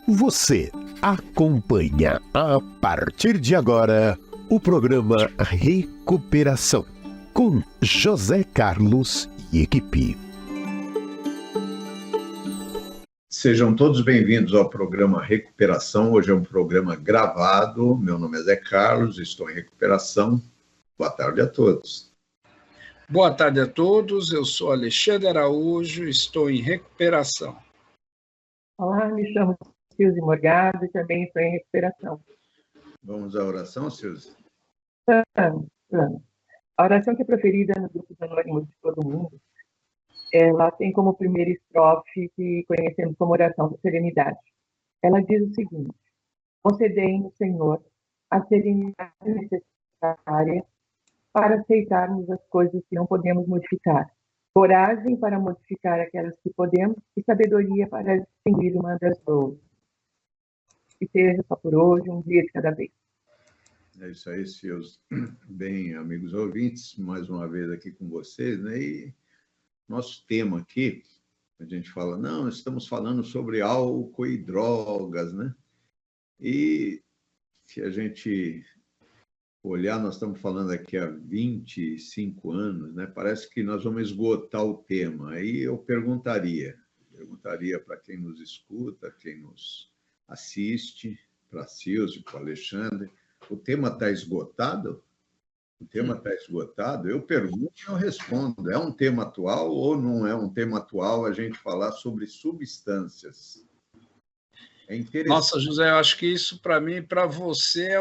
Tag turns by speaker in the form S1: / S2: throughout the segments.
S1: Você acompanha a partir de agora o programa Recuperação com José Carlos e equipe.
S2: Sejam todos bem-vindos ao programa Recuperação. Hoje é um programa gravado. Meu nome é Zé Carlos, estou em recuperação. Boa tarde a todos.
S3: Boa tarde a todos, eu sou Alexandre Araújo, estou em recuperação.
S4: Olá, me chamo Silvia Morgado e também estou em recuperação.
S2: Vamos à oração, Silvia?
S4: Vamos. A oração que é proferida no grupo de anônimos de todo mundo, ela tem como primeira estrofe que conhecemos como oração da serenidade. Ela diz o seguinte: concedei-nos, Senhor, a serenidade necessária para aceitarmos as coisas que não podemos modificar, coragem para modificar aquelas que podemos e sabedoria para distinguir uma das outras. Que seja só por hoje, um dia de cada vez.
S2: É isso aí, seus bem amigos ouvintes, mais uma vez aqui com vocês, né? E nosso tema aqui, a gente fala, não, estamos falando sobre álcool e drogas, né? E se a gente olhar, nós estamos falando aqui há 25 anos, né? Parece que nós vamos esgotar o tema. Aí eu perguntaria para quem nos escuta, quem nos assiste, para a Silvia, para o Alexandre, o tema está esgotado? O tema está esgotado? Eu pergunto e eu respondo. É um tema atual ou não é um tema atual a gente falar sobre substâncias? É interessante.
S3: Nossa, José, eu acho que isso para mim e para você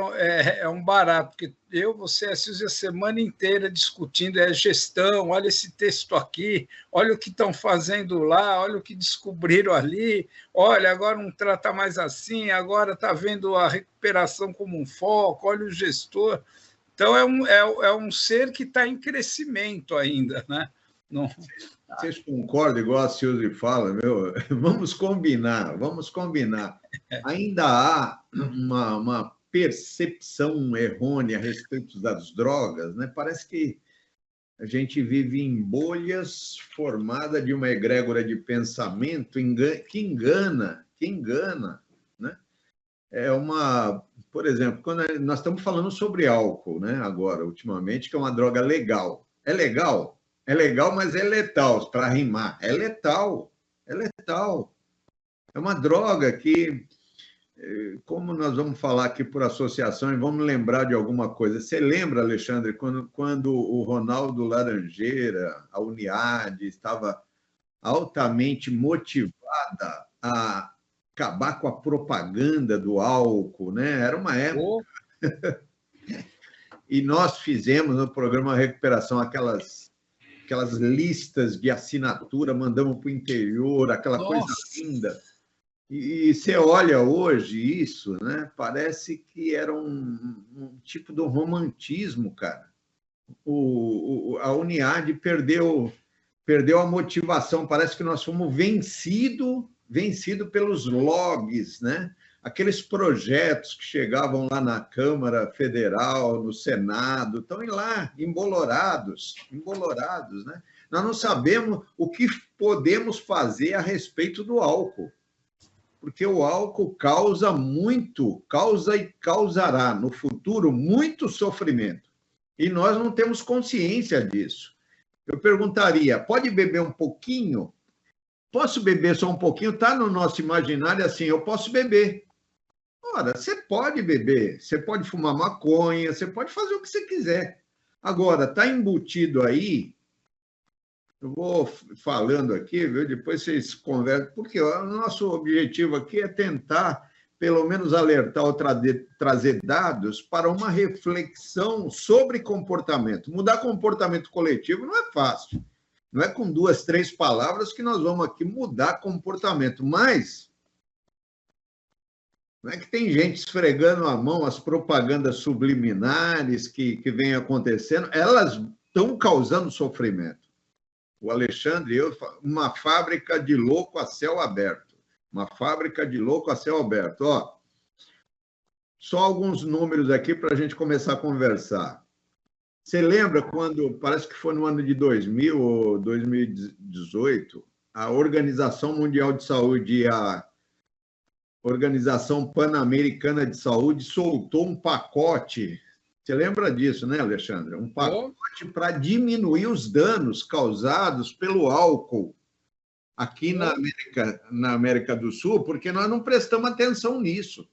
S3: é um barato, porque você e a Silvia a semana inteira discutindo gestão, olha esse texto aqui, olha o que estão fazendo lá, olha o que descobriram ali, olha, agora não trata mais assim, agora está vendo a recuperação como um foco, olha o gestor. Então, é um ser que está em crescimento ainda, né? Não...
S2: Vocês concordam, igual a Silvia fala, meu? Vamos combinar. Ainda há uma percepção errônea a respeito das drogas, né? Parece que a gente vive em bolhas formadas de uma egrégora de pensamento que engana, né? Por exemplo, quando nós estamos falando sobre álcool, né? Agora, ultimamente, que é uma droga legal. É legal? É legal, mas é letal, para rimar. É letal. É uma droga que, como nós vamos falar aqui por associação e vamos lembrar de alguma coisa. Você lembra, Alexandre, quando o Ronaldo Laranjeira, a Uniad, estava altamente motivada a acabar com a propaganda do álcool, né? Era uma época. E nós fizemos no programa Recuperação aquelas listas de assinatura, mandamos para o interior, aquela coisa linda. E você olha hoje isso, né? Parece que era um tipo de romantismo, cara. A Uniad perdeu a motivação, parece que nós fomos vencido pelos lobbies, né? Aqueles projetos que chegavam lá na Câmara Federal, no Senado, estão lá embolorados, né? Nós não sabemos o que podemos fazer a respeito do álcool, porque o álcool causa e causará no futuro muito sofrimento, e nós não temos consciência disso. Eu perguntaria, pode beber um pouquinho? Posso beber só um pouquinho? Está no nosso imaginário assim, eu posso beber. Ora, você pode beber, você pode fumar maconha, você pode fazer o que você quiser. Agora, está embutido aí, eu vou falando aqui, viu? Depois vocês conversam, porque o nosso objetivo aqui é tentar, pelo menos, alertar ou trazer dados para uma reflexão sobre comportamento. Mudar comportamento coletivo não é fácil. Não é com 2, 3 palavras que nós vamos aqui mudar comportamento, mas não é que tem gente esfregando a mão, as propagandas subliminares que vêm acontecendo, elas estão causando sofrimento. O Alexandre e eu, uma fábrica de louco a céu aberto. Ó, só alguns números aqui para a gente começar a conversar. Você lembra quando, parece que foi no ano de 2000 ou 2018, a Organização Mundial de Saúde e a Organização Pan-Americana de Saúde soltou um pacote. Você lembra disso, né, Alexandre? Um pacote para diminuir os danos causados pelo álcool aqui na América do Sul, porque nós não prestamos atenção nisso.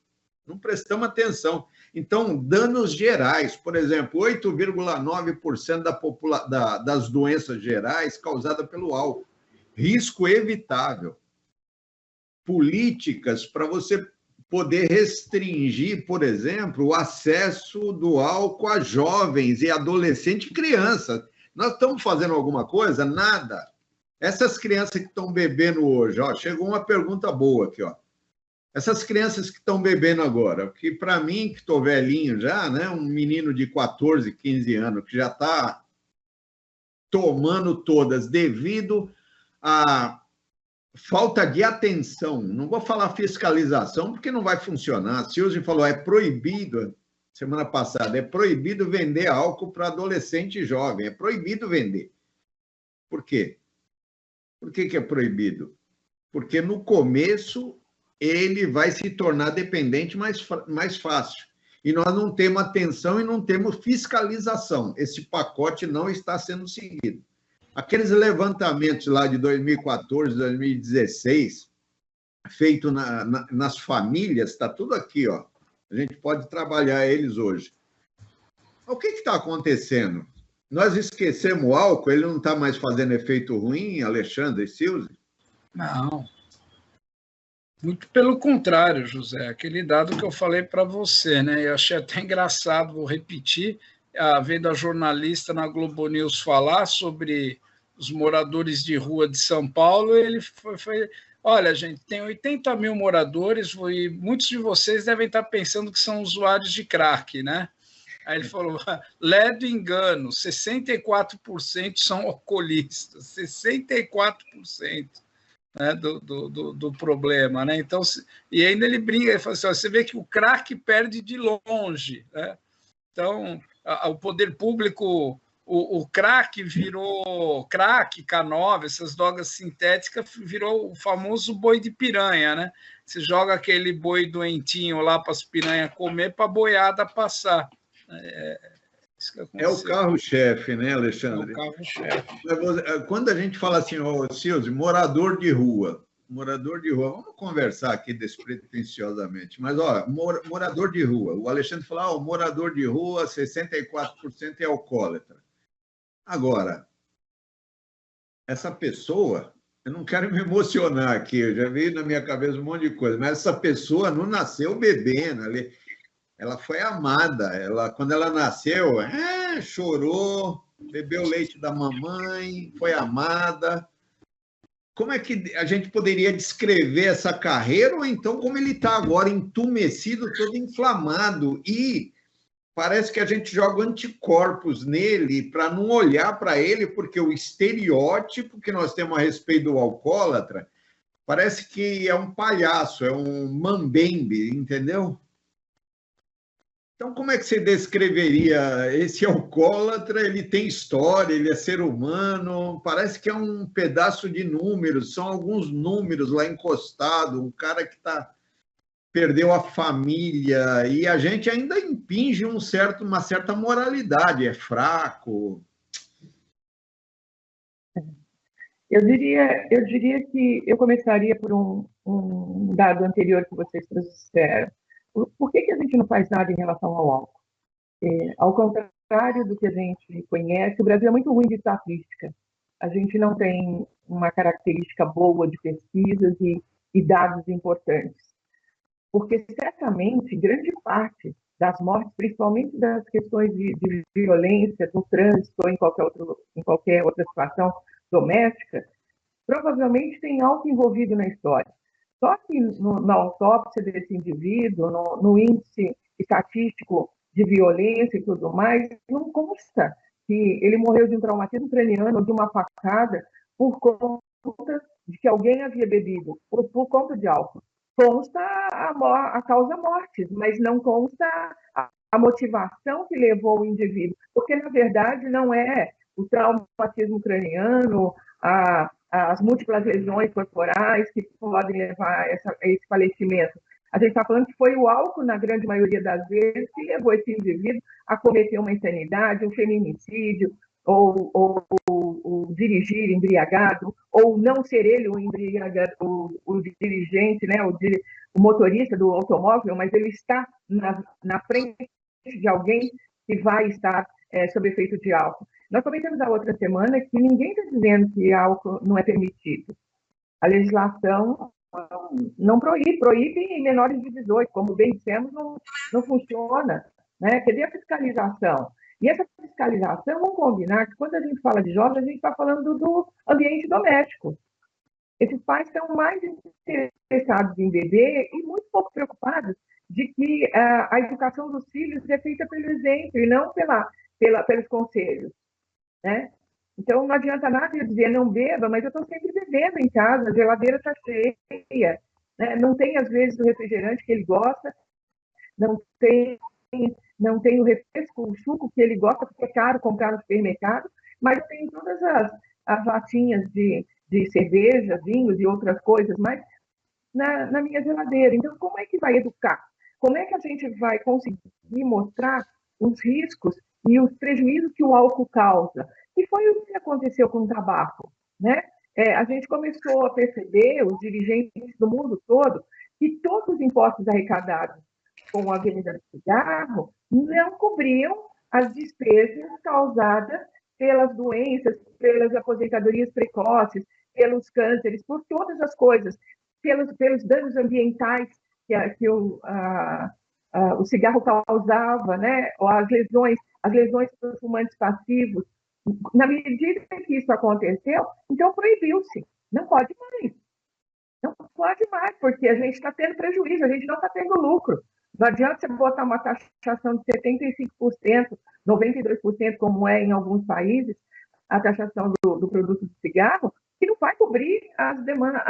S2: Não prestamos atenção. Então, danos gerais, por exemplo, 8,9% das doenças gerais causadas pelo álcool. Risco evitável. Políticas para você poder restringir, por exemplo, o acesso do álcool a jovens e adolescentes e crianças. Nós estamos fazendo alguma coisa? Nada. Essas crianças que estão bebendo hoje, ó, chegou uma pergunta boa aqui, ó. Essas crianças que estão bebendo agora, que para mim, que estou velhinho já, né, um menino de 14, 15 anos, que já está tomando todas devido a falta de atenção, não vou falar fiscalização, porque não vai funcionar. A Suzy falou, é proibido, semana passada, é proibido vender álcool para adolescente e jovem, é proibido vender. Por quê? Por que é proibido? Porque no começo ele vai se tornar dependente mais fácil. E nós não temos atenção e não temos fiscalização. Esse pacote não está sendo seguido. Aqueles levantamentos lá de 2014, 2016, feito nas famílias, está tudo aqui, ó. A gente pode trabalhar eles hoje. O que está acontecendo? Nós esquecemos o álcool, ele não está mais fazendo efeito ruim, Alexandre e Silvio?
S3: Não. Muito pelo contrário, José. Aquele dado que eu falei para você, né? Eu achei até engraçado, vou repetir, vendo a jornalista na Globo News falar sobre os moradores de rua de São Paulo, ele foi olha, gente, tem 80 mil moradores e muitos de vocês devem estar pensando que são usuários de crack, né? Aí ele falou, ledo engano, 64% são alcoolistas, 64%. Né, do problema, né? Então, e ainda ele brinca, ele fala assim, ó, você vê que o crack perde de longe, né? Então, o poder público, o crack virou crack, K9, essas drogas sintéticas, virou o famoso boi de piranha, né? Você joga aquele boi doentinho lá para as piranhas comer, para a boiada passar.
S2: É o carro-chefe, né, Alexandre?
S3: É o carro-chefe.
S2: Quando a gente fala assim, ô, Silvio, morador de rua, vamos conversar aqui despretensiosamente, mas, ó, morador de rua, o Alexandre falou, o morador de rua, 64% é alcoólatra. Agora, essa pessoa, eu não quero me emocionar aqui, eu já vi na minha cabeça um monte de coisa, mas essa pessoa não nasceu bebendo, ela foi amada. Quando ela nasceu, chorou, bebeu leite da mamãe, foi amada. Como é que a gente poderia descrever essa carreira? Ou então, como ele está agora entumecido, todo inflamado, e parece que a gente joga anticorpos nele para não olhar para ele, porque o estereótipo que nós temos a respeito do alcoólatra parece que é um palhaço, é um mambembe, entendeu? Então, como é que você descreveria esse alcoólatra? Ele tem história, ele é ser humano, parece que é um pedaço de números, são alguns números lá encostados, um cara que perdeu a família, e a gente ainda impinge uma certa moralidade, é fraco.
S4: Eu diria que eu começaria por um dado anterior que vocês trouxeram. Por que a gente não faz nada em relação ao álcool? Ao contrário do que a gente conhece, o Brasil é muito ruim de estatística. A gente não tem uma característica boa de pesquisas e dados importantes. Porque, certamente, grande parte das mortes, principalmente das questões de violência no trânsito ou em qualquer outra situação doméstica, provavelmente tem álcool envolvido na história. Só que na autópsia desse indivíduo, no índice estatístico de violência e tudo mais, não consta que ele morreu de um traumatismo craniano ou de uma facada por conta de que alguém havia bebido, ou por conta de álcool. Consta a causa morte, mas não consta a motivação que levou o indivíduo, porque, na verdade, não é o traumatismo craniano, as múltiplas lesões corporais que podem levar a esse falecimento. A gente está falando que foi o álcool, na grande maioria das vezes, que levou esse indivíduo a cometer uma insanidade, um feminicídio, ou dirigir embriagado, ou não ser ele o embriagado, o dirigente, né, o motorista do automóvel, mas ele está na frente de alguém que vai estar sob efeito de álcool. Nós comentamos a outra semana que ninguém está dizendo que álcool não é permitido. A legislação não proíbe em menores de 18, como bem dissemos, não funciona, né? Cadê a fiscalização? E essa fiscalização, vamos combinar que quando a gente fala de jovens, a gente está falando do ambiente doméstico. Esses pais estão mais interessados em beber e muito pouco preocupados de que a educação dos filhos é feita pelo exemplo e não pelos conselhos, né? Então, não adianta nada eu dizer não beba, mas eu estou sempre bebendo em casa, a geladeira está cheia, né? Não tem, às vezes, o refrigerante que ele gosta, não tem o refresco, o suco que ele gosta, porque é caro comprar no supermercado, mas tem todas as latinhas de cerveja, vinhos e outras coisas, mas na minha geladeira. Então, como é que vai educar? Como é que a gente vai conseguir mostrar os riscos e os prejuízos que o álcool causa? E foi o que aconteceu com o tabaco, né? A gente começou a perceber, os dirigentes do mundo todo, que todos os impostos arrecadados com a venda do cigarro não cobriam as despesas causadas pelas doenças, pelas aposentadorias precoces, pelos cânceres, por todas as coisas, pelos danos ambientais que o cigarro causava, né? Ou as lesões por fumantes passivos. Na medida que isso aconteceu, então proibiu-se. Não pode mais. Não pode mais, porque a gente está tendo prejuízo, a gente não está tendo lucro. Não adianta você botar uma taxação de 75%, 92%, como é em alguns países, a taxação do produto do cigarro, que não vai cobrir as demandas,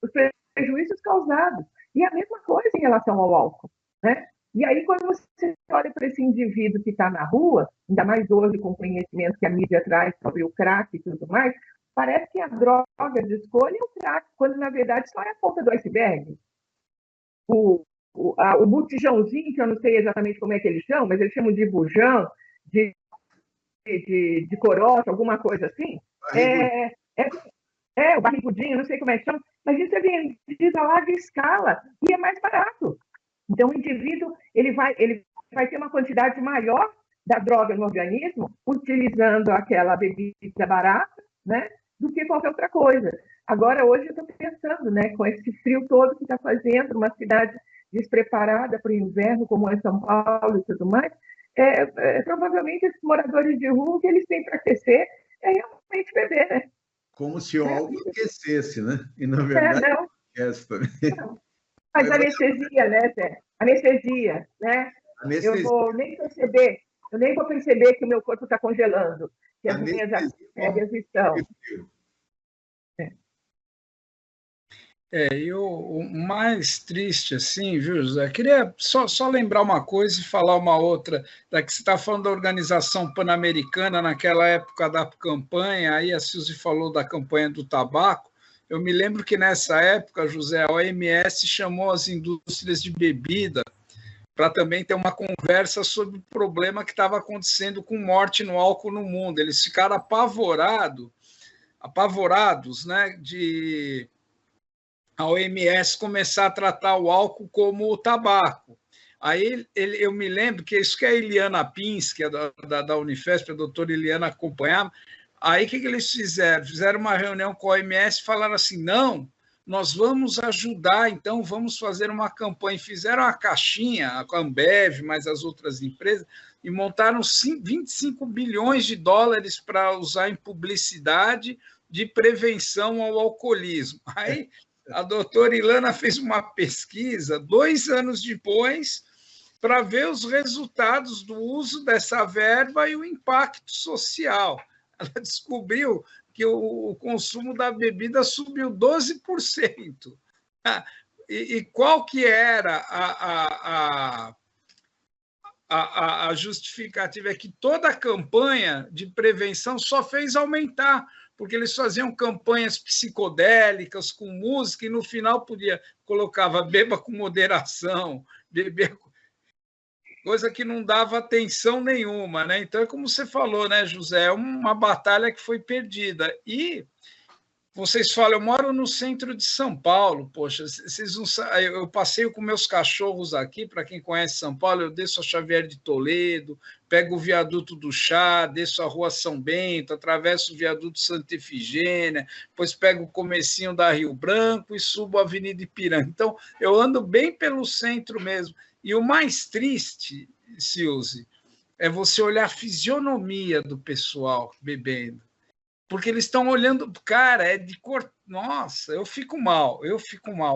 S4: os prejuízos causados. E a mesma coisa em relação ao álcool, né? E aí, quando você olha para esse indivíduo que está na rua, ainda mais hoje com o conhecimento que a mídia traz sobre o crack e tudo mais, parece que a droga de escolha é o crack, quando, na verdade, só é a ponta do iceberg. O botijãozinho, que eu não sei exatamente como é que eles chamam, mas eles chamam de bujão, de coroça, alguma coisa assim. O barrigudinho, não sei como é que chama, mas isso é vendido a larga escala e é mais barato. Então, o indivíduo ele vai ter uma quantidade maior da droga no organismo utilizando aquela bebida barata, né, do que qualquer outra coisa. Agora, hoje, eu estou pensando, né, com esse frio todo que está fazendo, uma cidade despreparada para o inverno, como é São Paulo e tudo mais, provavelmente esses moradores de rua, o que eles têm para aquecer é realmente beber, né?
S2: Como se o álcool aquecesse, né? E, na verdade,
S4: não
S2: aquece também.
S4: Não. Mas anestesia, né, Zé? Anestesia, né?
S2: Anestesia.
S4: Eu nem vou perceber que o meu corpo está congelando, que as minhas artérias estão.
S3: E o mais triste, assim, viu, José? Queria só lembrar uma coisa e falar uma outra. Da que você está falando da Organização Pan-Americana, naquela época da campanha, aí a Suzy falou da campanha do tabaco. Eu me lembro que nessa época, José, a OMS chamou as indústrias de bebida para também ter uma conversa sobre o problema que estava acontecendo com morte no álcool no mundo. Eles ficaram apavorados, né, de a OMS começar a tratar o álcool como o tabaco. Aí eu me lembro que isso que a Eliana Pins, que é da Unifesp, a doutora Eliana acompanhava, aí o que eles fizeram? Fizeram uma reunião com a OMS e falaram assim, não, nós vamos ajudar, então vamos fazer uma campanha. Fizeram a caixinha, com a Ambev, mais as outras empresas, e montaram 25 bilhões de dólares para usar em publicidade de prevenção ao alcoolismo. Aí a doutora Ilana fez uma pesquisa 2 anos depois para ver os resultados do uso dessa verba e o impacto social. Ela descobriu que o consumo da bebida subiu 12%. E qual que era a justificativa? É que toda a campanha de prevenção só fez aumentar, porque eles faziam campanhas psicodélicas com música e no final colocava beba com moderação, beber, coisa que não dava atenção nenhuma, né? Então é como você falou, né, José? É uma batalha que foi perdida. E vocês falam, eu moro no centro de São Paulo, poxa, vocês não sabem, eu passeio com meus cachorros aqui, para quem conhece São Paulo, eu desço a Xavier de Toledo, pego o viaduto do Chá, desço a rua São Bento, atravesso o viaduto Santa Efigênia, depois pego o comecinho da Rio Branco e subo a Avenida Ipiranga. Então, eu ando bem pelo centro mesmo. E o mais triste, Silze, é você olhar a fisionomia do pessoal bebendo. Porque eles estão olhando, cara, é de cor. Nossa, eu fico mal,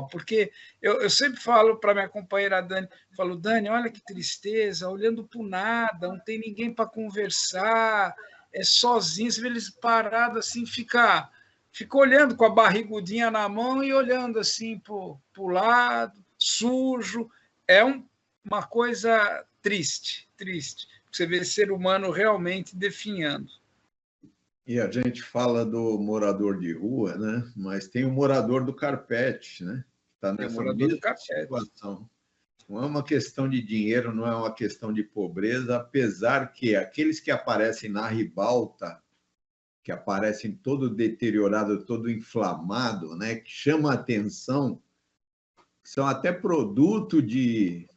S3: porque eu sempre falo para minha companheira Dani, falo, Dani, olha que tristeza, olhando para o nada, não tem ninguém para conversar, é sozinho, você vê eles parados assim, fica olhando com a barrigudinha na mão e olhando assim para o lado, sujo. É uma coisa triste. Você vê ser humano realmente definhando.
S2: E a gente fala do morador de rua, né? Mas tem o morador do carpete, né? Está nessa mesma situação. Não é uma questão de dinheiro, não é uma questão de pobreza, apesar que aqueles que aparecem na ribalta, que aparecem todo deteriorado, todo inflamado, né? Que chama a atenção, são até produto de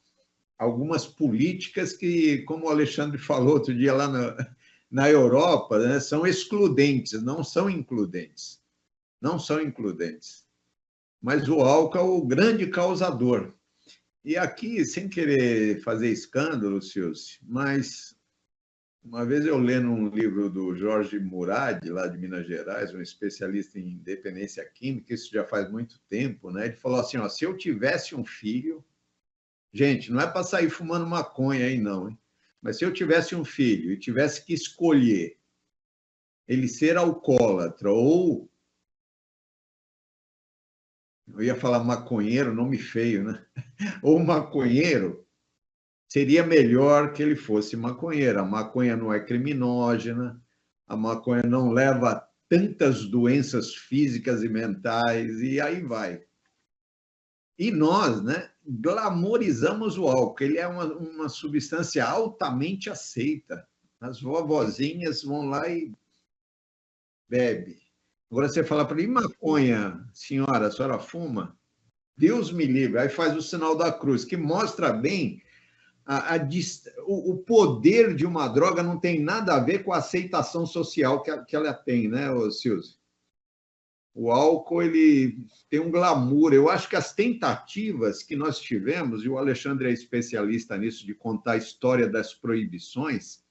S2: algumas políticas que, como o Alexandre falou outro dia lá na Europa, né, são excludentes, não são includentes. Não são includentes. Mas o álcool é o grande causador. E aqui, sem querer fazer escândalo, Silce, mas uma vez eu lendo um livro do Jorge Murad, lá de Minas Gerais, um especialista em dependência química, isso já faz muito tempo, né? Ele falou assim, ó, se eu tivesse um filho... Gente, não é para sair fumando maconha aí, não, hein? Mas se eu tivesse um filho e tivesse que escolher ele ser alcoólatra ou... Eu ia falar maconheiro, nome feio, né? Ou maconheiro, seria melhor que ele fosse maconheiro. A maconha não é criminógena, a maconha não leva a tantas doenças físicas e mentais, e aí vai. E nós, né, glamorizamos o álcool. Ele é uma substância altamente aceita. As vovozinhas vão lá e bebe. Agora você fala para ele, maconha, senhora, a senhora fuma? Deus me livre. Aí faz o sinal da cruz, que mostra bem o poder de uma droga não tem nada a ver com a aceitação social que ela tem, né, Silvio? O álcool, ele tem um glamour. Eu acho que as tentativas que nós tivemos, e o Alexandre é especialista nisso, de contar a história das proibições,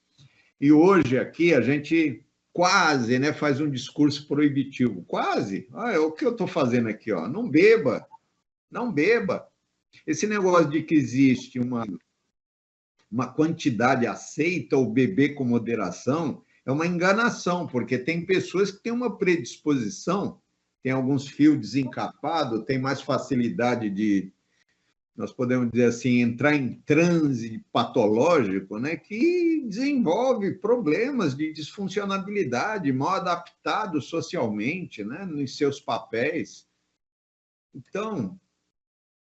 S2: e hoje aqui a gente quase, né, faz um discurso proibitivo. Quase. O que eu estou fazendo aqui? Ó? Não beba. Não beba. Esse negócio de que existe uma quantidade aceita ou beber com moderação é uma enganação, porque tem pessoas que têm uma predisposição, tem alguns fios desencapados, tem mais facilidade de, nós podemos dizer assim, entrar em transe patológico, né, que desenvolve problemas de disfuncionabilidade, mal adaptado socialmente, né, nos seus papéis. Então,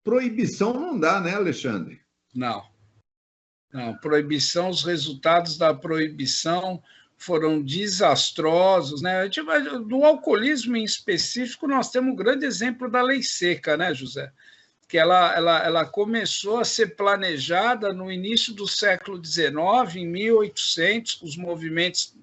S2: proibição não dá, né, Alexandre?
S3: Não, proibição, os resultados da proibição foram desastrosos, né? Do alcoolismo em específico, nós temos um grande exemplo da lei seca, né, José? Que ela começou a ser planejada no início do século XIX, em 1800, os movimentos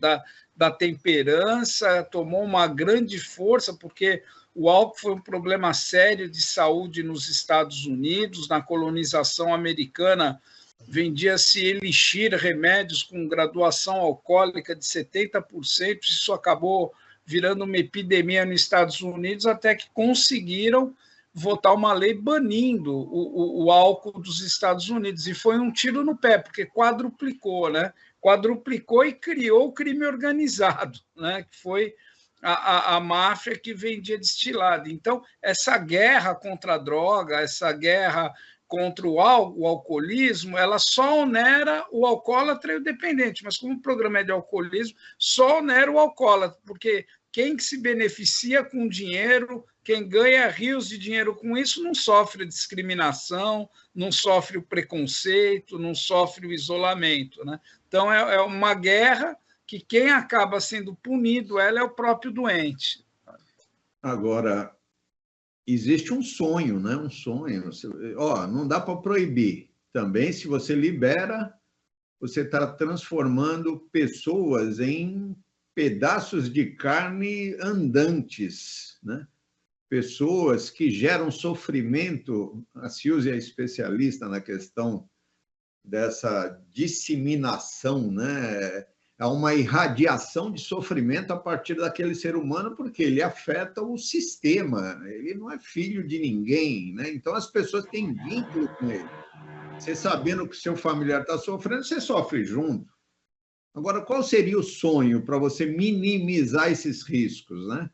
S3: da temperança, tomou uma grande força, porque o álcool foi um problema sério de saúde nos Estados Unidos, na colonização americana, vendia-se elixir, remédios com graduação alcoólica de 70%, isso acabou virando uma epidemia nos Estados Unidos, até que conseguiram votar uma lei banindo o álcool dos Estados Unidos, e foi um tiro no pé, porque quadruplicou, né? Quadruplicou e criou o crime organizado, né? Que foi a máfia que vendia destilado. Então, essa guerra contra a droga, essa guerra contra o alcoolismo, ela só onera o alcoólatra e o dependente, mas como o programa é de alcoolismo, só onera o alcoólatra, porque quem se beneficia com dinheiro, quem ganha rios de dinheiro com isso, não sofre discriminação, não sofre o preconceito, não sofre o isolamento, né? Então, é uma guerra que quem acaba sendo punido ela é o próprio doente.
S2: Agora, existe um sonho, né? Um sonho. Não dá para proibir. Também, se você libera, você está transformando pessoas em pedaços de carne andantes, né? Pessoas que geram sofrimento. A Silvia é especialista na questão dessa disseminação, né? É uma irradiação de sofrimento a partir daquele ser humano, porque ele afeta o sistema, ele não é filho de ninguém, né? Então as pessoas têm vínculo com ele. Você sabendo que o seu familiar está sofrendo, você sofre junto. Agora, qual seria o sonho para você minimizar esses riscos, né?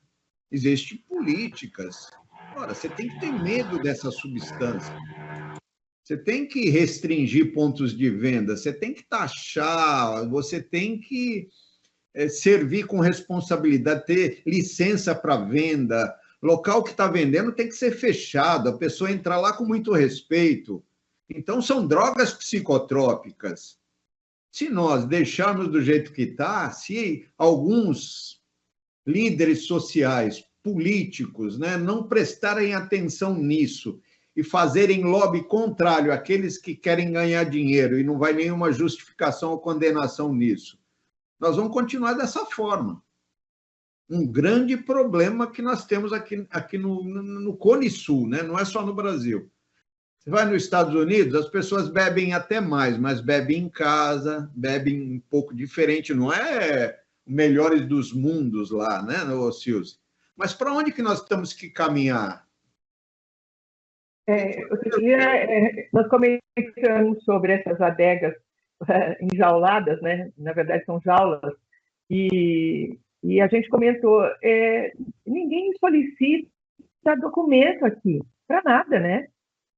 S2: Existem políticas. Ora, você tem que ter medo dessa substância. Você tem que restringir pontos de venda, você tem que taxar, você tem que servir com responsabilidade, ter licença para venda. Local que está vendendo tem que ser fechado, a pessoa entrar lá com muito respeito. Então, são drogas psicotrópicas. Se nós deixarmos do jeito que está, se alguns líderes sociais, políticos, né, não prestarem atenção nisso e fazerem lobby contrário àqueles que querem ganhar dinheiro, e não vai nenhuma justificação ou condenação nisso, nós vamos continuar dessa forma. Um grande problema que nós temos aqui no Cone Sul, né? Não é só no Brasil. Você vai nos Estados Unidos, as pessoas bebem até mais, mas bebem em casa, bebem um pouco diferente, não é o melhores dos mundos lá, né, Silvio? Mas para onde que nós temos que caminhar?
S4: Outro dia, nós comentamos sobre essas adegas enjauladas, né? Na verdade, são jaulas, e a gente comentou, ninguém solicita documento aqui, para nada, né?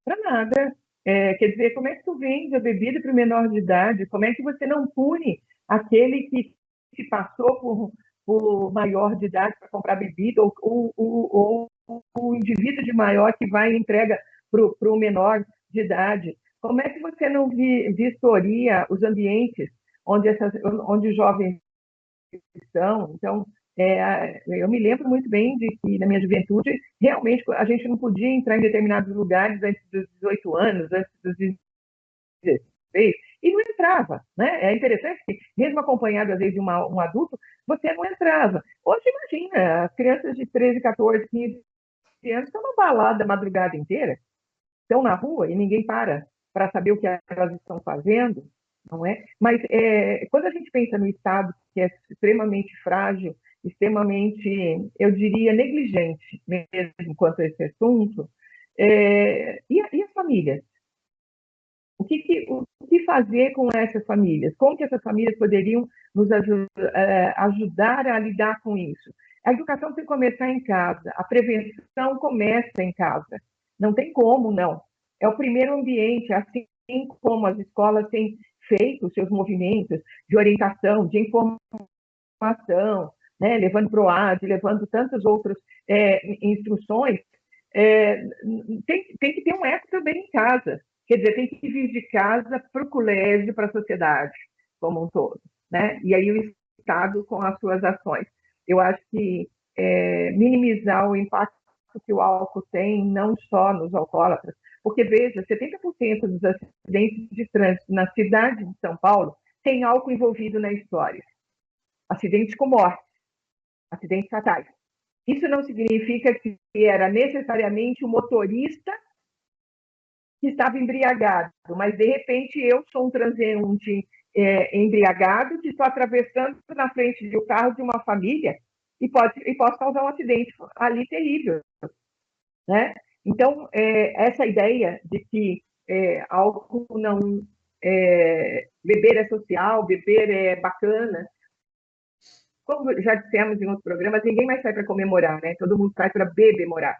S4: Para nada. Quer dizer, como é que tu vende a bebida para o menor de idade? Como é que você não pune aquele que se passou por maior de idade para comprar bebida, ou o indivíduo de maior que vai e entrega para o menor de idade? Como é que você não vistoria os ambientes onde jovens estão? Então, eu me lembro muito bem de que, na minha juventude, realmente a gente não podia entrar em determinados lugares antes dos 18 anos, antes dos 16, e não entrava, né? É interessante que, mesmo acompanhado, às vezes, de um adulto, você não entrava. Hoje, imagina, as crianças de 13, 14, 15 anos estão na balada a madrugada inteira, estão na rua e ninguém para saber o que elas estão fazendo, não é? Mas quando a gente pensa no Estado, que é extremamente frágil, extremamente, eu diria, negligente mesmo quanto a esse assunto, e as famílias? O que fazer com essas famílias? Como que essas famílias poderiam nos ajudar a lidar com isso? A educação tem que começar em casa, a prevenção começa em casa. Não tem como, não. É o primeiro ambiente, assim como as escolas têm feito os seus movimentos de orientação, de informação, né, levando para o AD, levando tantas outras instruções, tem que ter um eco também em casa. Quer dizer, tem que vir de casa para o colégio, para a sociedade como um todo, né? E aí o Estado com as suas ações. Eu acho que minimizar o impacto que o álcool tem, não só nos alcoólatras, porque, veja, 70% dos acidentes de trânsito na cidade de São Paulo tem álcool envolvido na história. Acidentes com morte, acidentes fatais. Isso não significa que era necessariamente o motorista que estava embriagado, mas, de repente, eu sou um transeunte embriagado que estou atravessando na frente do carro de uma família e posso causar um acidente ali terrível, né? Então, essa ideia de que álcool não... beber é social, beber é bacana. Como já dissemos em outros programas, ninguém mais sai para comemorar, né? Todo mundo sai para bebemorar.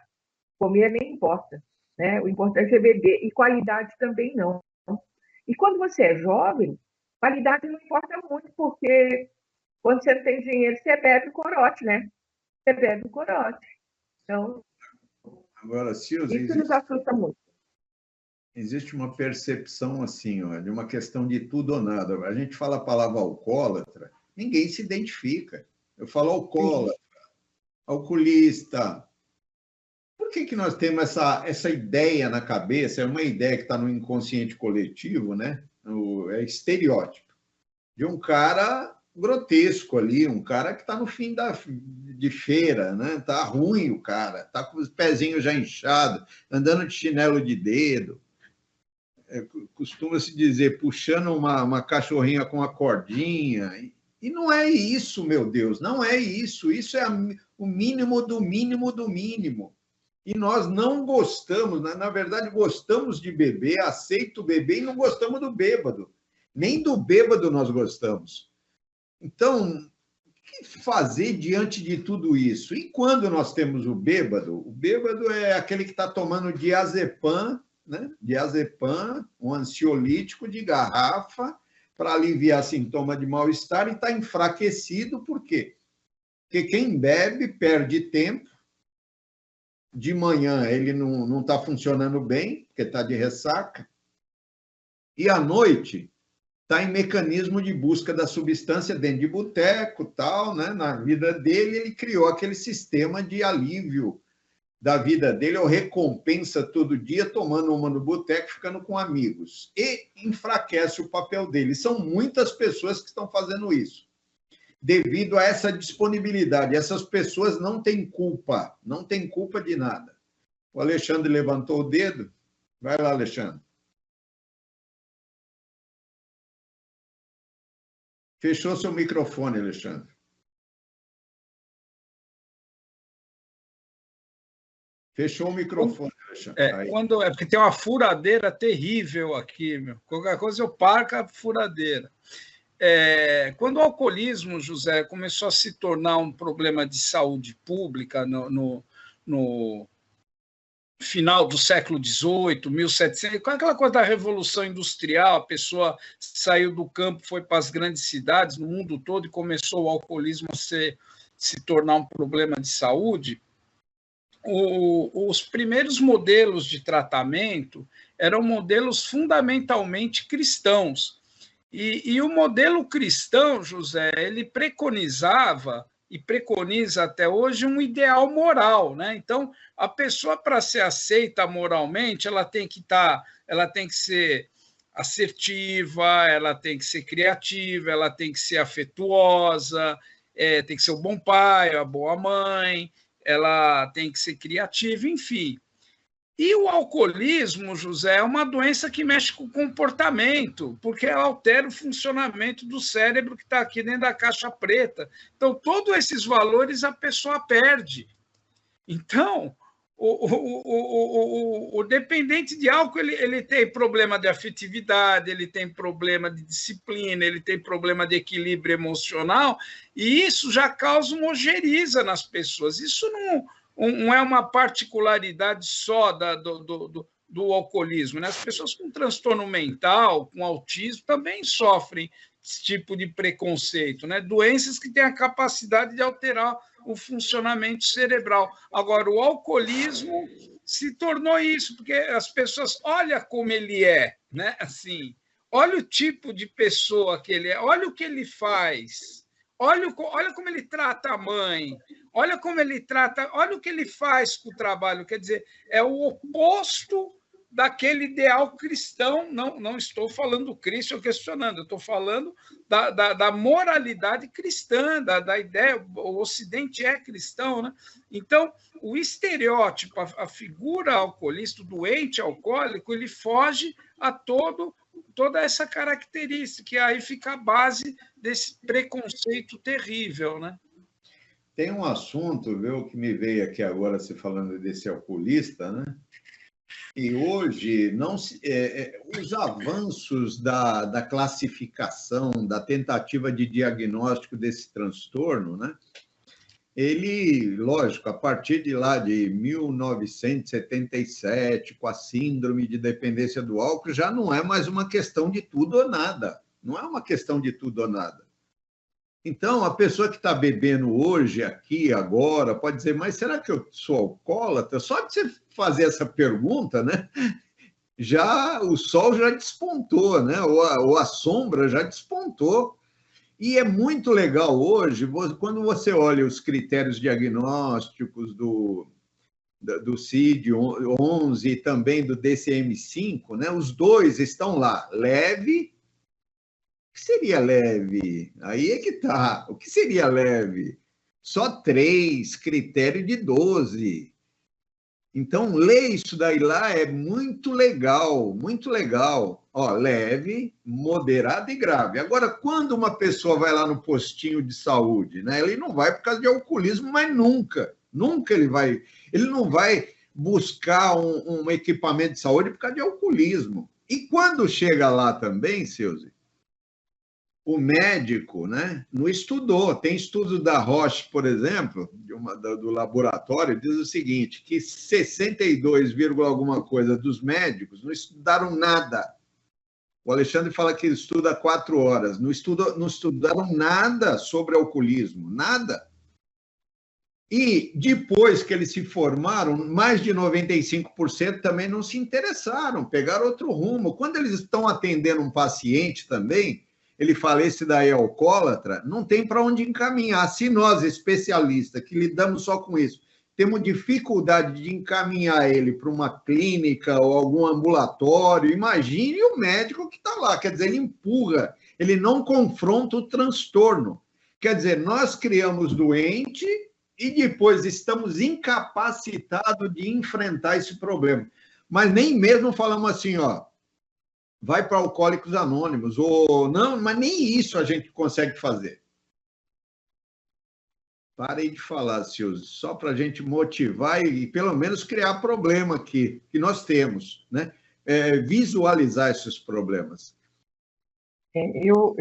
S4: Comer nem importa, né? O importante é beber. E qualidade também não. E quando você é jovem, qualidade não importa muito, porque quando você não tem dinheiro, você bebe o corote, né? você bebe o corote. Então,
S2: Agora, Silvia,
S4: isso nos assusta muito.
S2: existe uma percepção assim, ó, de uma questão de tudo ou nada. A gente fala a palavra alcoólatra, ninguém se identifica. Eu falo alcoólatra, alcoolista. Por que nós temos essa ideia na cabeça? É uma ideia que está no inconsciente coletivo, né? É estereótipo de um cara grotesco ali, um cara que está no fim de feira, né? Tá ruim o cara, tá com os pezinhos já inchados, andando de chinelo de dedo. Costuma-se dizer, puxando uma cachorrinha com uma cordinha. E não é isso, meu Deus, não é isso. Isso é o mínimo do mínimo do mínimo. E nós não gostamos, na verdade, gostamos de beber, aceito beber e não gostamos do bêbado. Nem do bêbado nós gostamos. Então, o que fazer diante de tudo isso? E quando nós temos o bêbado é aquele que está tomando diazepam, né? Diazepam, um ansiolítico de garrafa, para aliviar sintoma de mal-estar, e está enfraquecido. Por quê? Porque quem bebe perde tempo. De manhã ele não está funcionando bem, porque está de ressaca. E à noite está em mecanismo de busca da substância dentro de boteco, tal, né? Na vida dele, ele criou aquele sistema de alívio da vida dele, ou recompensa todo dia, tomando uma no boteco, ficando com amigos. E enfraquece o papel dele. São muitas pessoas que estão fazendo isso, devido a essa disponibilidade. Essas pessoas não têm culpa de nada. O Alexandre levantou o dedo. Vai lá, Alexandre. Fechou seu microfone, Alexandre. Fechou o microfone, Alexandre.
S3: Porque tem uma furadeira terrível aqui, meu. Qualquer coisa eu parco a furadeira. Quando o alcoolismo, José, começou a se tornar um problema de saúde pública no final do século XVIII, 1700, com aquela coisa da Revolução Industrial, a pessoa saiu do campo, foi para as grandes cidades, no mundo todo, e começou o alcoolismo a se tornar um problema de saúde. Os primeiros modelos de tratamento eram modelos fundamentalmente cristãos. E o modelo cristão, José, ele preconizava, e preconiza até hoje, um ideal moral, né? Então, a pessoa, para ser aceita moralmente, ela tem que ser assertiva, ela tem que ser criativa, ela tem que ser afetuosa, tem que ser o bom pai, a boa mãe, ela tem que ser criativa, enfim. E o alcoolismo, José, é uma doença que mexe com o comportamento, porque ela altera o funcionamento do cérebro que está aqui dentro da caixa preta. Então, todos esses valores a pessoa perde. Então, o dependente de álcool, ele tem problema de afetividade, ele tem problema de disciplina, ele tem problema de equilíbrio emocional, e isso já causa uma ojeriza nas pessoas. Isso não é uma particularidade só do alcoolismo, né? As pessoas com transtorno mental, com autismo, também sofrem esse tipo de preconceito, né? Doenças que têm a capacidade de alterar o funcionamento cerebral. Agora, o alcoolismo se tornou isso, porque as pessoas, olha como ele é, né? Assim, olha o tipo de pessoa que ele é, olha o que ele faz, olha como ele trata a mãe, olha como ele trata, olha o que ele faz com o trabalho. Quer dizer, é o oposto daquele ideal cristão. Não estou falando do Cristo questionando, eu estou falando da moralidade cristã, da ideia, o Ocidente é cristão, né? Então, o estereótipo, a figura alcoolista, o doente alcoólico, ele foge a toda essa característica, que aí fica a base desse preconceito terrível, né?
S2: Tem um assunto, viu, que me veio aqui agora, se falando desse alcoolista, né? E hoje, os avanços da classificação, da tentativa de diagnóstico desse transtorno, né? Ele, lógico, a partir de lá de 1977, com a síndrome de dependência do álcool, já não é mais uma questão de tudo ou nada. Não é uma questão de tudo ou nada. Então, a pessoa que está bebendo hoje, aqui, agora, pode dizer, mas será que eu sou alcoólatra? Só de você fazer essa pergunta, né? Já o sol já despontou, né? Ou a sombra já despontou. E é muito legal hoje, quando você olha os critérios diagnósticos do CID-11 e também do DCM-5, né? Os dois estão lá, leve. O que seria leve? Aí é que tá. O que seria leve? Só 3, critério de 12. Então, ler isso daí lá é muito legal, muito legal. Ó, leve, moderado e grave. Agora, quando uma pessoa vai lá no postinho de saúde, né? Ele não vai por causa de alcoolismo, mas nunca ele não vai buscar um equipamento de saúde por causa de alcoolismo. E quando chega lá também, Silvio, o médico, né, não estudou. Tem estudo da Roche, por exemplo, do laboratório, diz o seguinte, que 62, alguma coisa dos médicos não estudaram nada. O Alexandre fala que estuda 4 horas. Não estudaram nada sobre alcoolismo, nada. E depois que eles se formaram, mais de 95% também não se interessaram, pegaram outro rumo. Quando eles estão atendendo um paciente também, ele fala, esse daí é alcoólatra, não tem para onde encaminhar. Se nós, especialistas, que lidamos só com isso, temos dificuldade de encaminhar ele para uma clínica ou algum ambulatório, imagine o médico que está lá. Quer dizer, ele empurra, ele não confronta o transtorno. Quer dizer, nós criamos doente e depois estamos incapacitados de enfrentar esse problema. Mas nem mesmo falamos assim, ó, vai para Alcoólicos Anônimos, ou não, mas nem isso a gente consegue fazer. Parei de falar, Silvio, só para a gente motivar e pelo menos criar problema aqui, que nós temos, né? Visualizar esses problemas.
S4: Eu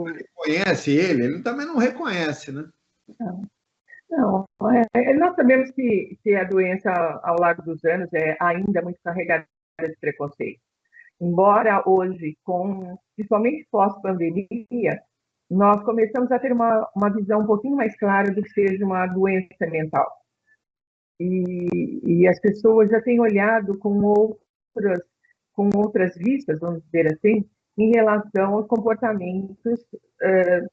S2: reconhece ele também não reconhece, né?
S4: Não, nós sabemos que a doença, ao longo dos anos, é ainda muito carregada de preconceito. Embora hoje, principalmente pós-pandemia, nós começamos a ter uma visão um pouquinho mais clara do que seja uma doença mental. E as pessoas já têm olhado com outras vistas, vamos dizer assim, em relação aos comportamentos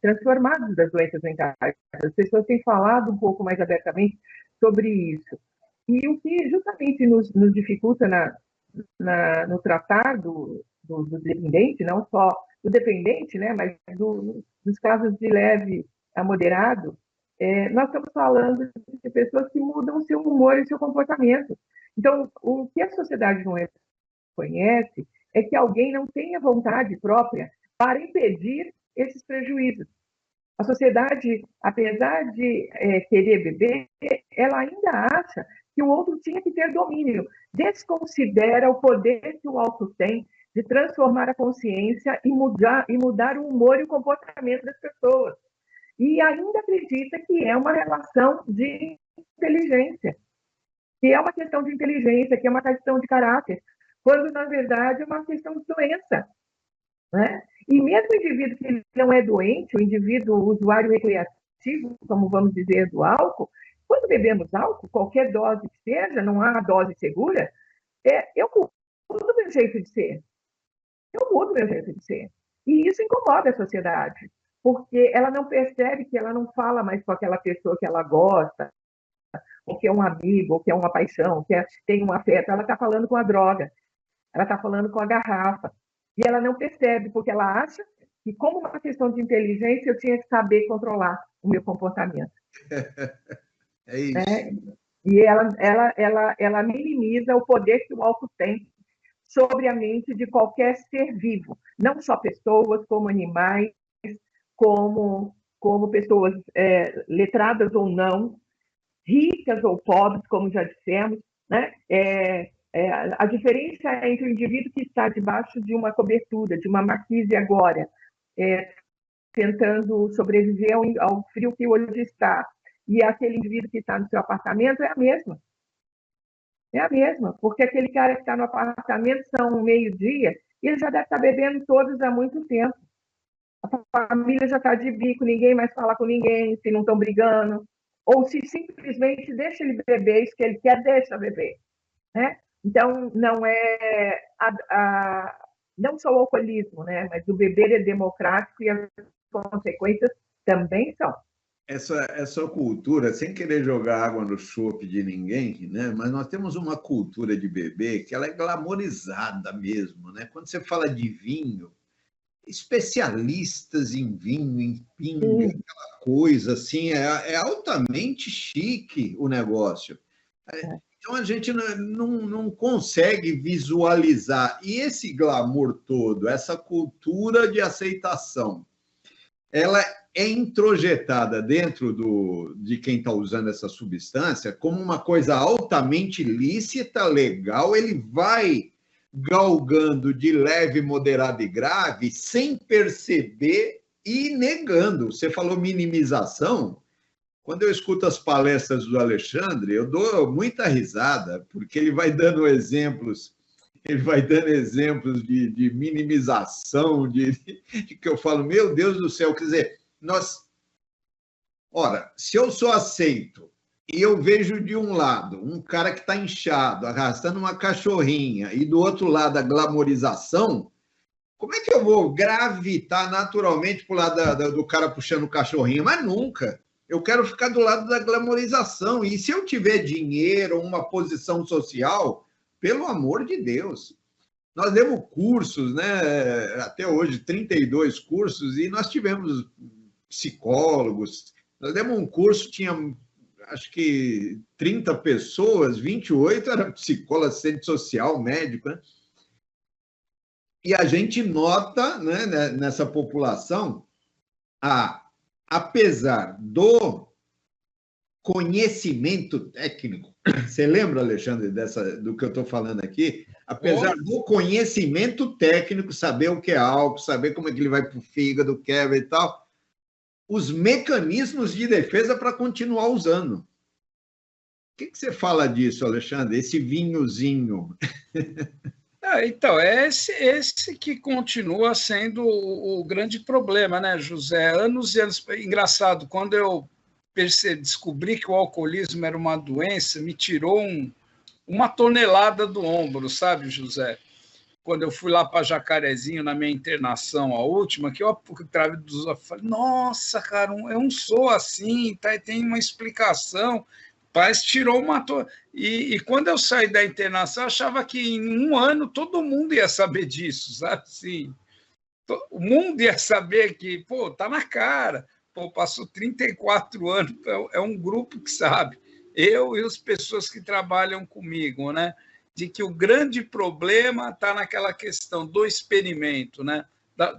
S4: transformados das doenças mentais. As pessoas têm falado um pouco mais abertamente sobre isso. E o que justamente nos dificulta no tratar do dependente, não só do dependente, né, mas dos casos de leve a moderado, nós estamos falando de pessoas que mudam o seu humor e o seu comportamento. Então, o que a sociedade não reconhece é que alguém não tenha vontade própria para impedir esses prejuízos. A sociedade, apesar de querer beber, ela ainda acha que o outro tinha que ter domínio, desconsidera o poder que o álcool tem de transformar a consciência e mudar o humor e o comportamento das pessoas. E ainda acredita que é uma relação de inteligência, que é uma questão de inteligência, que é uma questão de caráter, quando, na verdade, é uma questão de doença. Né? E mesmo o indivíduo que não é doente, o indivíduo usuário recreativo, como vamos dizer, do álcool, quando bebemos álcool, qualquer dose que seja, não há dose segura, eu mudo meu jeito de ser. Eu mudo meu jeito de ser. E isso incomoda a sociedade, porque ela não percebe que ela não fala mais com aquela pessoa que ela gosta, ou que é um amigo, ou que é uma paixão, que tem um afeto. Ela está falando com a droga, ela está falando com a garrafa. E ela não percebe, porque ela acha que, como uma questão de inteligência, eu tinha que saber controlar o meu comportamento.
S2: É isso.
S4: E ela minimiza o poder que o álcool tem sobre a mente de qualquer ser vivo, não só pessoas, como animais, como pessoas letradas ou não, ricas ou pobres, como já dissemos, né? A diferença entre o indivíduo que está debaixo de uma cobertura, de uma marquise agora, tentando sobreviver ao frio que hoje está, e aquele indivíduo que está no seu apartamento é a mesma. É a mesma, porque aquele cara que está no apartamento são meio-dia e ele já deve estar bebendo todos há muito tempo. A família já está de bico, ninguém mais fala com ninguém, se não estão brigando, ou se simplesmente deixa ele beber isso que ele quer, deixa beber, né? Então, não é não só o alcoolismo, né? Mas o beber é democrático e as consequências também são.
S2: Essa cultura, sem querer jogar água no chope de ninguém, né? Mas nós temos uma cultura de beber que ela é glamorizada mesmo, né? Quando você fala de vinho, especialistas em vinho, em pinga, aquela coisa assim, é altamente chique o negócio. Então a gente não consegue visualizar. E esse glamour todo, essa cultura de aceitação, ela é introjetada dentro de quem está usando essa substância como uma coisa altamente lícita, legal, ele vai galgando de leve, moderado e grave, sem perceber e negando. Você falou minimização. Quando eu escuto as palestras do Alexandre, eu dou muita risada, porque ele vai dando exemplos de minimização, de que eu falo, meu Deus do céu, quer dizer, ora, se eu sou aceito e eu vejo de um lado um cara que está inchado, arrastando uma cachorrinha, e do outro lado a glamorização, como é que eu vou gravitar naturalmente para o lado do cara puxando o cachorrinho? Mas nunca. Eu quero ficar do lado da glamorização. E se eu tiver dinheiro, uma posição social, pelo amor de Deus. Nós demos cursos, né? Até hoje, 32 cursos, e nós tivemos psicólogos. Nós demos um curso, tinha acho que 30 pessoas, 28 eram psicólogo, assistente social, médico, né? E a gente nota, né, nessa população, apesar do conhecimento técnico, você lembra, Alexandre, do que eu estou falando aqui? Apesar do conhecimento técnico, saber o que é álcool, saber como é que ele vai para o fígado, quebra e tal, os mecanismos de defesa para continuar usando. O que você fala disso, Alexandre? Esse vinhozinho.
S3: Então, é esse que continua sendo o grande problema, né, José? Anos e anos. Engraçado, quando eu descobri que o alcoolismo era uma doença, me tirou uma tonelada do ombro, sabe, José? Quando eu fui lá para Jacarezinho, na minha internação, a última, que eu falei, nossa, cara, eu não sou assim, tá, tem uma explicação. Mas tirou uma... E quando eu saí da internação, eu achava que em um ano todo mundo ia saber disso, sabe? Assim, o mundo ia saber que, pô, tá na cara. Pô, passou 34 anos, é um grupo que sabe. Eu e as pessoas que trabalham comigo, né? De que o grande problema está naquela questão do experimento, né?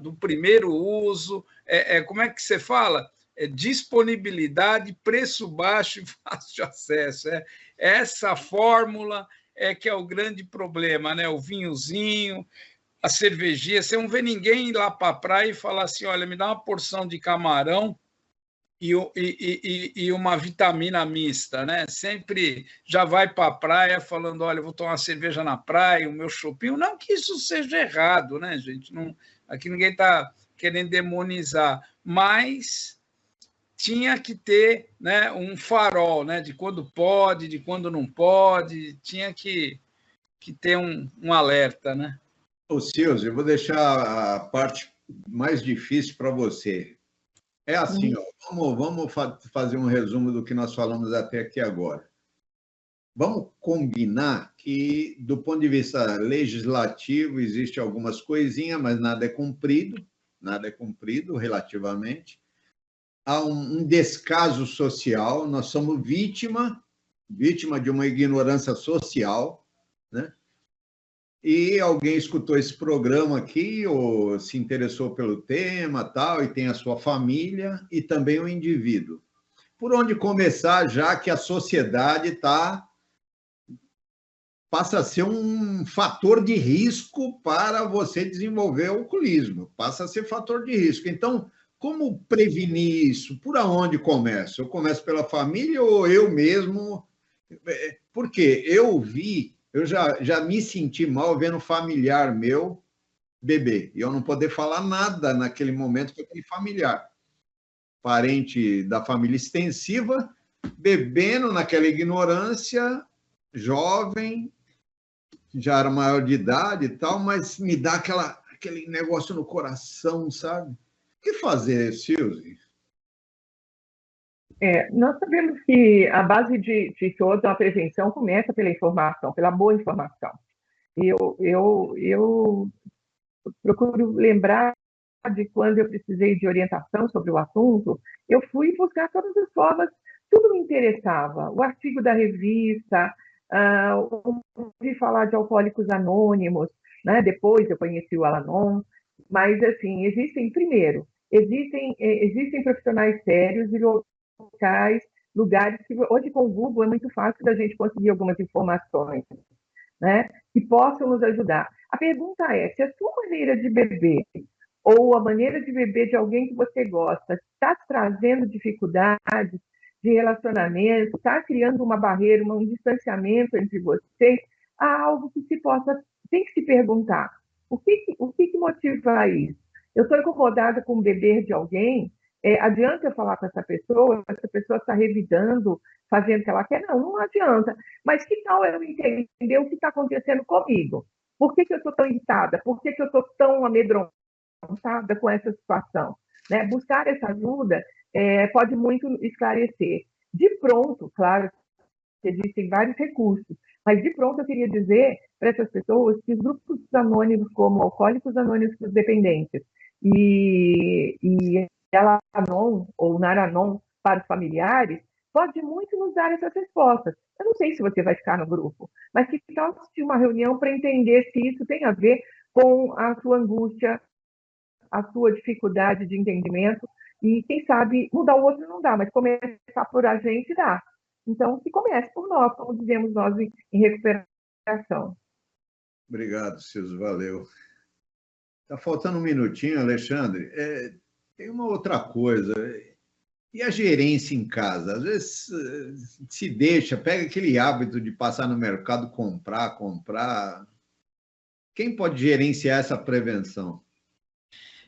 S3: Do primeiro uso. Como é que você fala? Disponibilidade, preço baixo e fácil de acesso. Essa fórmula que é o grande problema, né? O vinhozinho, a cervejinha. Você não vê ninguém ir lá para a praia e falar assim, olha, me dá uma porção de camarão e uma vitamina mista, né? Sempre já vai para a praia falando, olha, eu vou tomar uma cerveja na praia, o meu chopinho. Não que isso seja errado, né, gente? Não, aqui ninguém está querendo demonizar, mas tinha que ter, né, um farol, né, de quando pode, de quando não pode, tinha que ter um alerta, né?
S2: Ô, Silvio, eu vou deixar a parte mais difícil para você. É assim, ó, vamos fazer um resumo do que nós falamos até aqui agora. Vamos combinar que, do ponto de vista legislativo, existe algumas coisinhas, mas nada é cumprido relativamente. Há um descaso social, nós somos vítima de uma ignorância social, né? E alguém escutou esse programa aqui, ou se interessou pelo tema, tal, e tem a sua família, e também o indivíduo. Por onde começar, já que a sociedade passa a ser um fator de risco para você desenvolver o alcoolismo, passa a ser fator de risco. Então, como prevenir isso? Por onde começo? Eu começo pela família ou eu mesmo? Porque eu já me senti mal vendo familiar meu, beber. E eu não poder falar nada naquele momento com aquele familiar. Parente da família extensiva, bebendo naquela ignorância, jovem, já era maior de idade e tal, mas me dá aquele negócio no coração, sabe? O que fazer, Suzy?
S4: Nós sabemos que a base de toda a prevenção começa pela informação, pela boa informação. Eu procuro lembrar de quando eu precisei de orientação sobre o assunto, eu fui buscar todas as formas, tudo me interessava. O artigo da revista, ouvi falar de Alcoólicos Anônimos, né? Depois eu conheci o Al-Anon, mas, assim, existem profissionais sérios e locais, lugares que hoje com o Google é muito fácil da gente conseguir algumas informações, né, que possam nos ajudar. A pergunta é, se a sua maneira de beber ou a maneira de beber de alguém que você gosta está trazendo dificuldades de relacionamento, está criando uma barreira, um distanciamento entre vocês, há algo que tem que se perguntar. O que motiva isso? Eu estou incomodada com o beber de alguém, adianta eu falar com essa pessoa está revidando, fazendo o que ela quer? Não adianta. Mas que tal eu entender o que está acontecendo comigo? Por que eu estou tão irritada? Por que eu estou tão amedrontada com essa situação? Né? Buscar essa ajuda pode muito esclarecer. De pronto, claro, existem vários recursos, mas de pronto eu queria dizer para essas pessoas que os grupos anônimos, como Alcoólicos Anônimos para os Dependentes e Al-Anon ou Nar-Anon para os familiares, pode muito nos dar essas respostas. Eu não sei se você vai ficar no grupo, mas que tal assistir uma reunião para entender se isso tem a ver com a sua angústia, a sua dificuldade de entendimento, e quem sabe mudar o outro não dá, mas começar por a gente dá. Então, que comece por nós, como dizemos nós em recuperação.
S2: Obrigado, Silvio, valeu. Está faltando um minutinho, Alexandre. Tem uma outra coisa. E a gerência em casa? Às vezes se deixa, pega aquele hábito de passar no mercado, comprar. Quem pode gerenciar essa prevenção?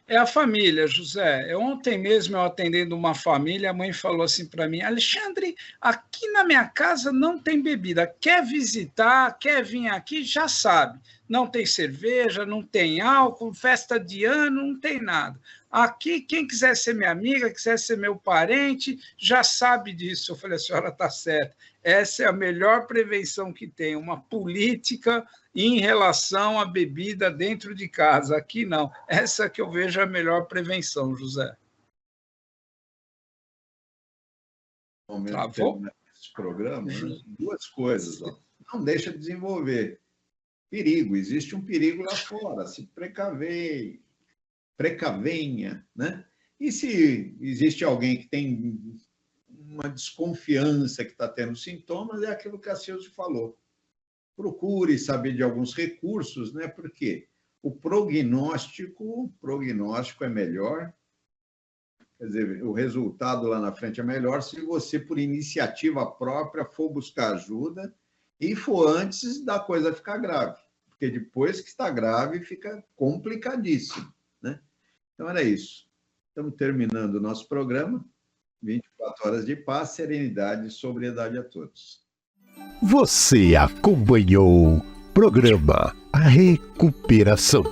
S3: É a família, José. Ontem mesmo, eu atendendo uma família, a mãe falou assim para mim: Alexandre, aqui na minha casa não tem bebida. Quer visitar, quer vir aqui, já sabe. Não tem cerveja, não tem álcool, festa de ano, não tem nada. Aqui, quem quiser ser minha amiga, quiser ser meu parente, já sabe disso. Eu falei: a senhora está certa. Essa é a melhor prevenção que tem, uma política em relação à bebida dentro de casa. Aqui não. Essa que eu vejo a melhor prevenção, José.
S2: Travou? Esse programa, né? Duas coisas. Ó. Não deixa de desenvolver. Perigo. Existe um perigo lá fora. Se precavenha, né? E se existe alguém que tem uma desconfiança que está tendo sintomas, é aquilo que a Silvia falou. Procure saber de alguns recursos, né? Porque o prognóstico é melhor, quer dizer, o resultado lá na frente é melhor se você, por iniciativa própria, for buscar ajuda e for antes da coisa ficar grave. Porque depois que está grave, fica complicadíssimo, né? Então, era isso. Estamos terminando o nosso programa. 24 horas de paz, serenidade e sobriedade a todos.
S1: Você acompanhou o programa A Recuperação